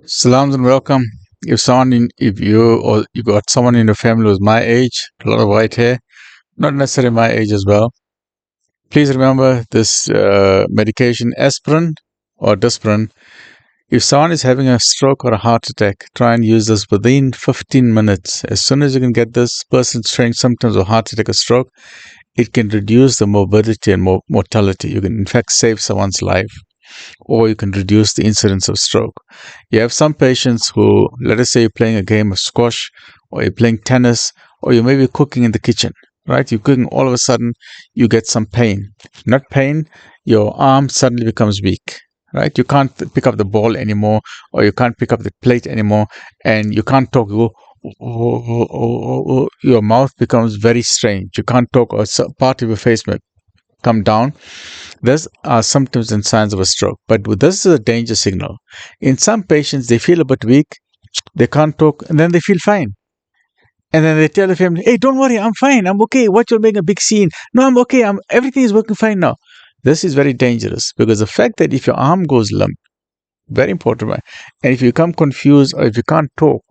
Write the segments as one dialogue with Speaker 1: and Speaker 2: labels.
Speaker 1: Salams and welcome. If you or you got someone in your family who's my age, a lot of white hair, not necessarily my age as well, please remember this medication, aspirin or Dispirin. If someone is having a stroke or a heart attack, try and use this within 15 minutes. As soon as you can get this person showing symptoms of heart attack or stroke, it can reduce the morbidity and mortality. You can, in fact, save someone's life, or you can reduce the incidence of stroke. You have some patients who, let us say you're playing a game of squash, or you're playing tennis, or you may be cooking in the kitchen, right? You're cooking, all of a sudden you get some pain. Not pain, your arm suddenly becomes weak, right? You can't pick up the ball anymore, or you can't pick up the plate anymore, and you can't talk. Your mouth becomes very strange. You can't talk, or part of your face may come down. These are symptoms and signs of a stroke, but this is a danger signal. In some patients, they feel a bit weak, they can't talk, and then they feel fine. And then they tell the family, "Hey, don't worry, I'm fine, I'm okay. What, you're making a big scene? No, I'm okay, everything is working fine now." This is very dangerous, because the fact that if your arm goes limp, very important, right? And if you become confused, or if you can't talk,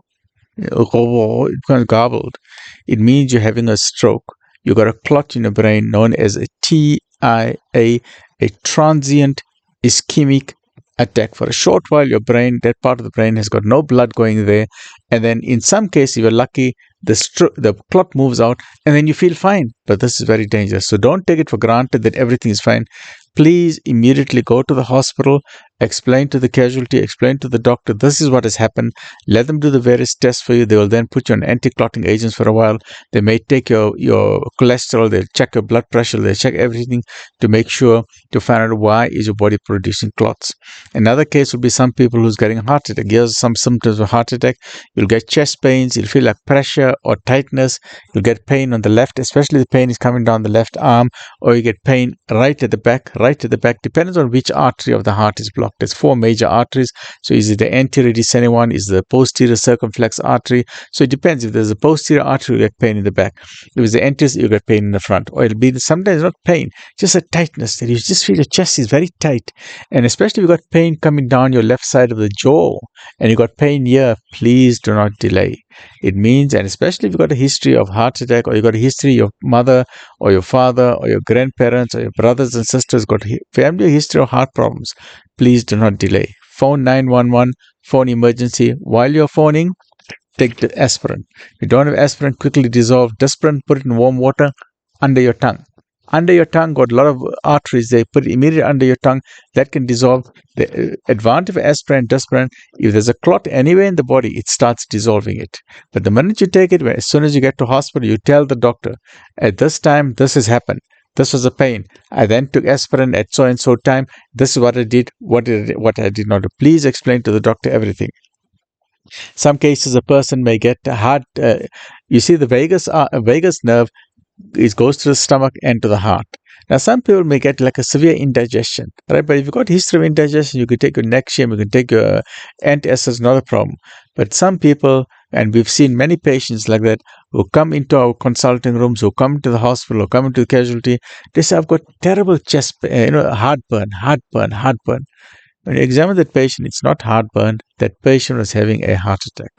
Speaker 1: it becomes garbled, it means you're having a stroke. You got a clot in your brain known as a TIA, a transient ischemic attack. For a short while, your brain, that part of the brain, has got no blood going there, and then in some cases, if you're lucky, the clot moves out, and then you feel fine. But this is very dangerous. So don't take it for granted that everything is fine. Please immediately go to the hospital, explain to the casualty, explain to the doctor, this is what has happened. Let them do the various tests for you. They will then put you on anti-clotting agents for a while. They may take your cholesterol, they'll check your blood pressure, they'll check everything to make sure, to find out why is your body producing clots. Another case would be some people who's getting a heart attack. Here's some symptoms of heart attack. You'll get chest pains, you'll feel like pressure or tightness, you'll get pain on the left, especially the pain is coming down the left arm, or you get pain right at the back, depends on which artery of the heart is blocked. There's 4 major arteries. So is it the anterior descending one? Is the posterior circumflex artery? So it depends. If there's a posterior artery, you get pain in the back. If it's the anterior, you get pain in the front. Or it'll be sometimes not pain, just a tightness that you just feel your chest is very tight. And especially if you've got pain coming down your left side of the jaw and you got pain here, please do not delay. It means, and especially if you've got a history of heart attack, or you've got a history, your mother or your father or your grandparents or your brothers and sisters got family history of heart problems, please do not delay. Phone 911, phone emergency. While you're phoning, take the aspirin. If you don't have aspirin, quickly dissolve Dispirin, put it in warm water under your tongue. Under your tongue, got a lot of arteries. They put it immediately under your tongue. That can dissolve. The advantage of aspirin, Dispirin, if there's a clot anywhere in the body, it starts dissolving it. But the minute you take it, as soon as you get to hospital, you tell the doctor, at this time, this has happened. This was a pain. I then took aspirin at so and so time. This is what I did. What I did not do. Please explain to the doctor everything. Some cases, a person may get heart. You see, the vagus nerve, it goes to the stomach and to the heart. Now, some people may get like a severe indigestion, right? But if you've got history of indigestion, you can take your Nexium, you can take your antacids, not a problem. But some people, and we've seen many patients like that, who come into our consulting rooms, who come to the hospital, or come into the casualty, they say, "I've got terrible chest pain, heartburn. When you examine that patient, it's not heartburn. That patient was having a heart attack.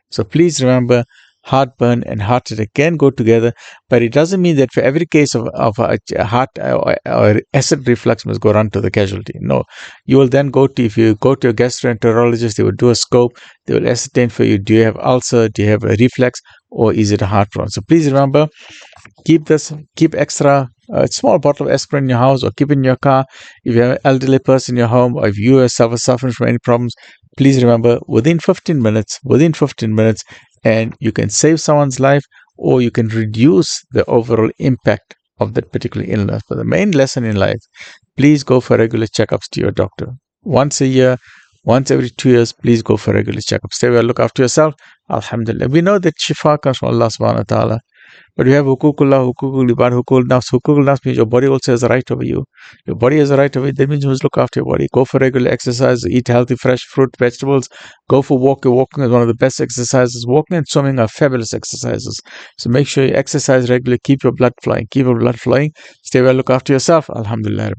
Speaker 1: So please remember, heartburn and heart attack can go together, but it doesn't mean that for every case of a heart or acid reflux must go run to the casualty. No, you will then if you go to a gastroenterologist, they will do a scope, they will ascertain for you, do you have ulcer, do you have a reflux, or is it a heart problem? So please remember, keep extra small bottle of aspirin in your house, or keep it in your car. If you have an elderly person in your home, or if you yourself are suffering from any problems, please remember, within 15 minutes, and you can save someone's life, or you can reduce the overall impact of that particular illness. But the main lesson in life, please go for regular checkups to your doctor. Once a year, once every 2 years, please go for regular checkups. Stay well, look after yourself. Alhamdulillah. We know that shifa comes from Allah subhanahu wa ta'ala. But we have hukukullah, hukukul ibad, hukukul nafs. Hukukul nafs means your body also has a right over you. Your body has a right over you. That means you must look after your body. Go for regular exercise, eat healthy, fresh fruit, vegetables. Go for walking. Walking is one of the best exercises. Walking and swimming are fabulous exercises. So make sure you exercise regularly. Keep your blood flowing. Stay well, look after yourself. Alhamdulillah.